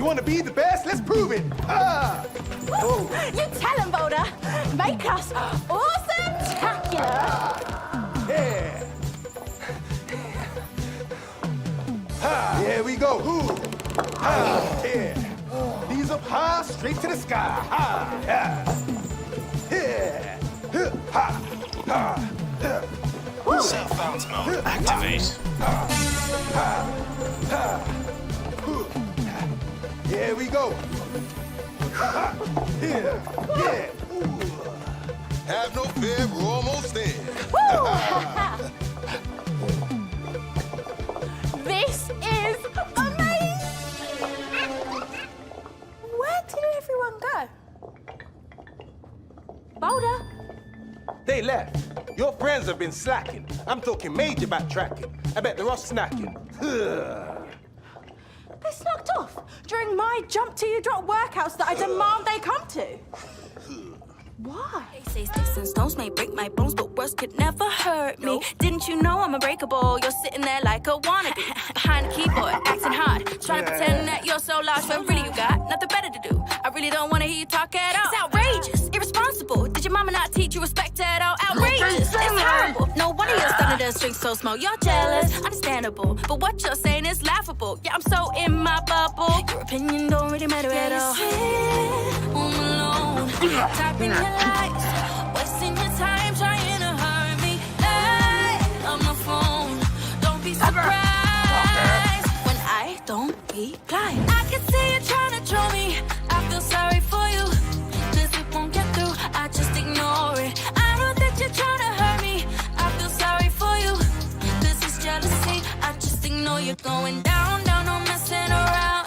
You want to be the best? Let's prove it. Ah! Oh. You tell him, Boulder. Make us awesome-tacular. Yeah. Here we go. Ooh. Yeah. Knees up high, straight to the sky. Yeah. Yeah. Self-bounce mode. Activate. Here we go. Yeah. Yeah. Have no fear, we're almost there. This is amazing! Where did everyone go? Boulder? They left. Your friends have been slacking. I'm talking major backtracking. I bet they're off snacking. They snuck off during my jump till you drop workouts that I demand they come to. Why? They say sticks and stones may break my bones, but words could never hurt me. Didn't you know I'm unbreakable? You're sitting there like a wannabe, behind the keyboard, acting hard, trying to pretend that you're so large, when really you got nothing better to do. I really don't want to hear you talk at all. It's outrageous, irresponsible. Did your mama not teach you respect at all? Outrageous, it's horrible. No wonder you're starting to string so small. You're jealous, understandable, but what you're saying is laughable. Yeah, I'm so in my bubble. Your opinion don't really matter at all. Home alone, typing your lies, wasting your time trying to hurt me. Hey, on my phone, don't be surprised when I don't reply. I can see you trying to troll me. I feel sorry for you, 'cause it won't get through. I just ignore it. I know that you're trying to hurt me. I feel sorry for you, 'cause it's jealousy. I just ignore you. Going down, down, no messing around.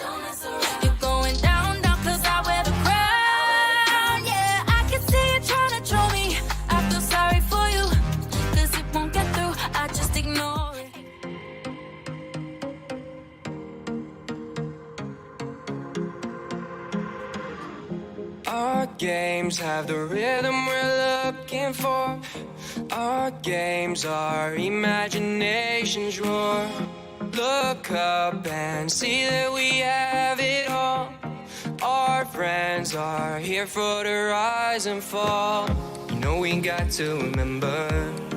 You're going down, down, 'cause I wear the crown. Yeah, I can see you trying to troll me. I feel sorry for you, 'cause it won't get through. I just ignore it. Our games have the rhythm we're looking for. Our games are imagination's roar. Look up and see that we have it all. Our friends are here for the rise and fall. You know we got to remember,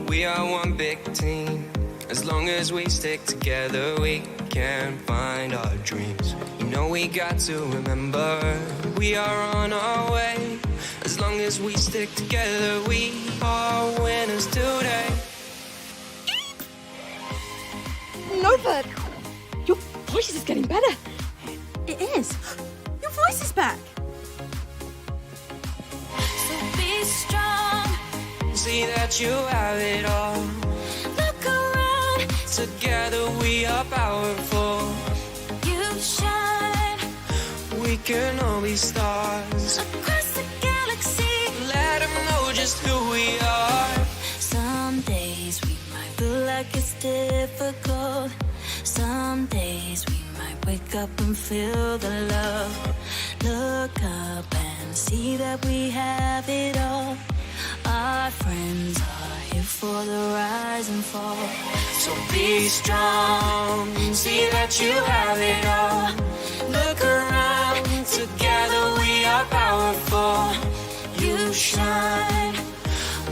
we are one big team. As long as we stick together, we can find our dreams. You know we got to remember, we are on our way. As long as we stick together, we are winners today. Nova, your voice is getting better. It is. Your voice is back. So be strong. See that you have it all. Look around. Together we are powerful. You shine We can all be stars. across the galaxy. Let them know just who we are. Some days we might feel like it's difficult. Some days we might wake up and feel the love. Look up and see that we have it all. Our friends are here for the rise and fall. So be strong. See that you have it all. Look around. Together we are powerful. You shine.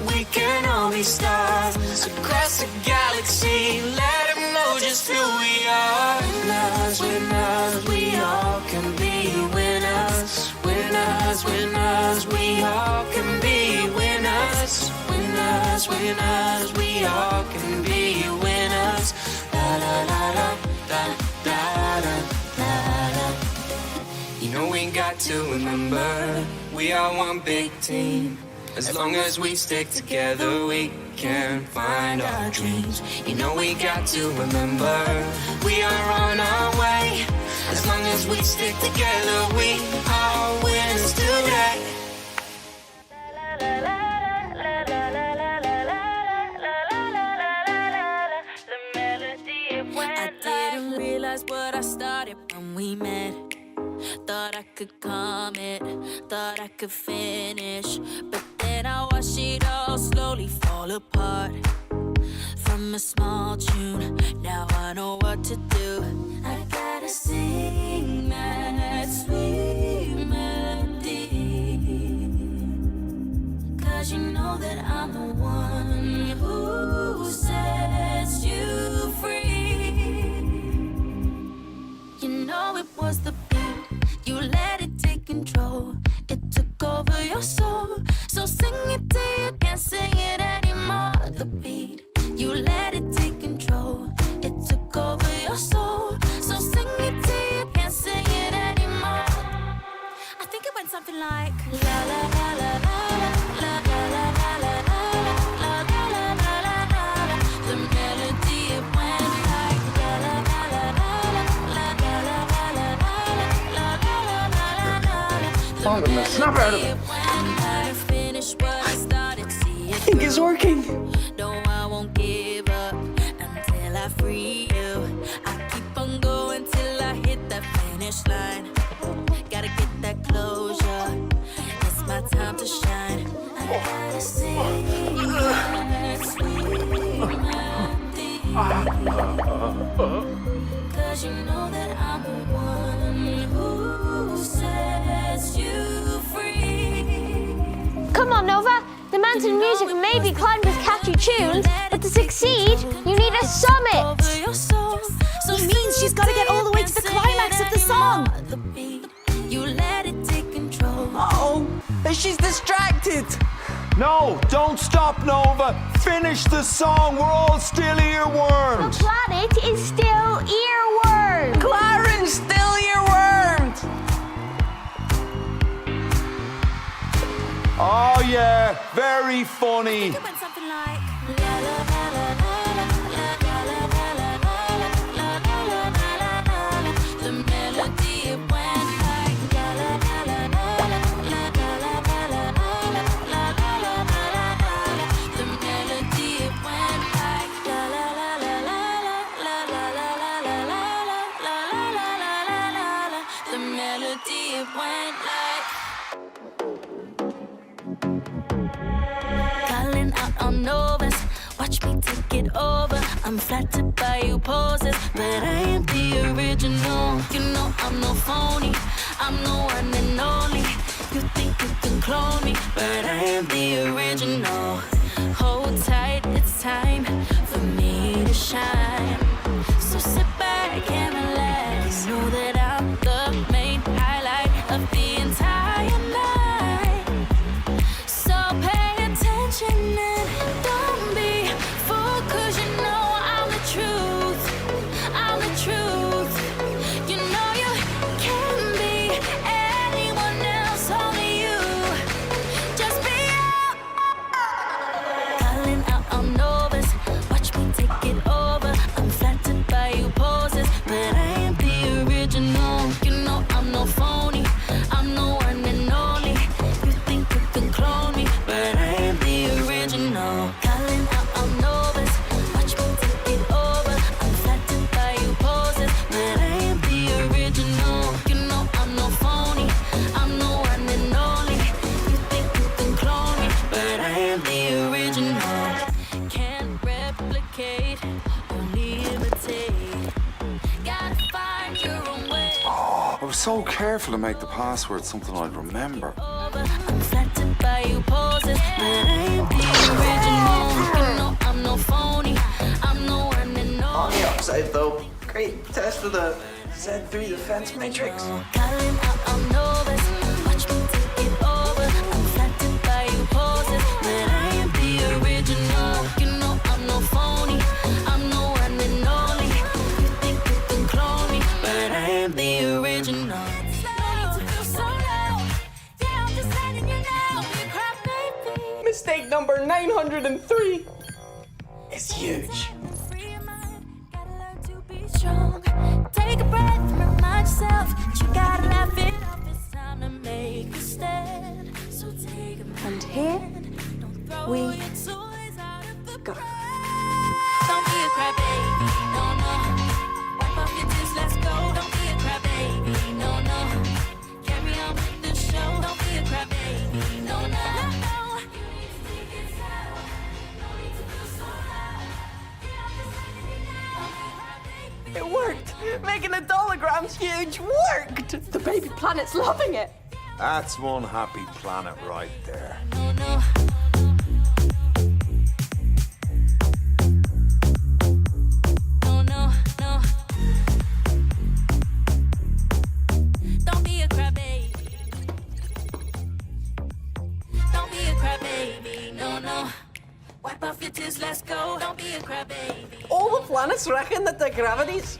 We can all be stars across the galaxy. Let them know just who we are. Winners, winners, we all can be winners. Winners, winners, we all can be winners. Winners, winners, we all can be winners. La la la la la la la la la. You know we got to remember, we are one big team. As long as we stick together, we can find our dreams. You know we got to remember, we are on our way. As long as we stick together, we are winners today. I didn't realize what I started when we met. Thought I could commit, thought I could finish, but then I watched it all slowly fall apart. From from a small tune. Now I know what to do. I gotta sing that sweet melody, 'cause you know that I'm the one who sets you free. You know it was the beat, you let it take control. It took over your soul, so sing it till you can't sing it anymore. The beat, you let it take control. It took over your soul, so sing it till you can't sing it anymore. I think it went something like la la la la la la la la la la la la la la la la. The melody it went like la la la la la la la la la la la la la la. Snap out of it. I think it's working. No, I won't give up until I free you. I keep on going till I hit that finish line. Gotta get that closure. It's my time to shine. I gotta sing that sweet melody, 'cause you know that I'm the one who sets you free. Come on, Nova. The mountain music may be climbed with catchy tunes, but to succeed, you need a summit. He means she's got to get all the way to the climax of the song. You let it take control. Oh, she's distracted. No, don't stop, Nova. Finish the song. We're all still The earwormed. planet is still earwormed. Claren's still earwormed. Oh, yeah. Very funny. It went something like la la la la la la la la la la la la la. The melody it went like la la la la la la la la la la la. The melody it went like la la la la la la la la la la la. The melody it went like. Calling out on Novas, watch me take it over. I'm flattered by your poses, but I am the original. You know I'm no phony, I'm no one and only. You think you can clone me, but I am the original. Hold tight, it's time for me to shine. So sit back and relax. Know that I'm the main highlight of the entire night. So pay attention and don't be fooled, 'cause you know I'm the truth. I'm the truth. You know you can't be anyone else, only you. Just be you. Calling out on Novas, watch me take it over. I'm flattered by your poses, but I am the original. You know I'm no phony, I'm no one and only. You think you can clone me, but I am the original. Calling out on Novas, watch me take it over. I'm flattered by your poses, but I am the original. You know I'm no phony, I'm no one and only. You think you can clone me, but I am the original. Can't replicate, only imitate. Gotta find your own way. I was so careful to make the password something I'd remember. I'm flattered by your poses, but I am the original. You know I'm no phony, I'm no one and On only. the upside, though, great test for the Z3 defense matrix. Calling out on Novas, watch me take it over. I'm flattered by your poses, but I am the original. You know I'm no phony, I'm no one and only. You think you can clone me, but I am the original. Mistake number 903 is huge. Take a breath, remind yourself that you gotta laugh it off. It's time to make a stand. So take a breath. And here we go. Don't be a crybaby, no, no. Wipe off your tears, let's go. Don't be a crybaby, no, no. Carry on with the show. Don't be a crybaby, no, no. You need to take it slow. No need to feel so loud. It worked! Making the holograms huge worked! The baby planet's loving it. That's one happy planet right there. No, no. No, no, no. Don't be a crybaby. Don't be a crybaby. No, no. Wipe off your tears, let's go. Don't be a crybaby. All the planets reckon that the gravity's...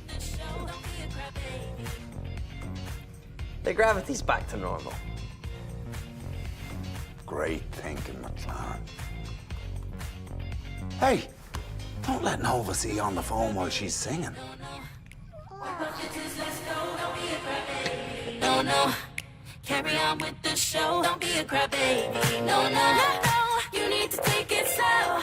The gravity's back to normal. Great thinking, McLaren. Hey, don't let Nova see you on the phone while she's singing. No, no. Carry on with the show. Don't be a crybaby. No, no, no. You need to take it slow.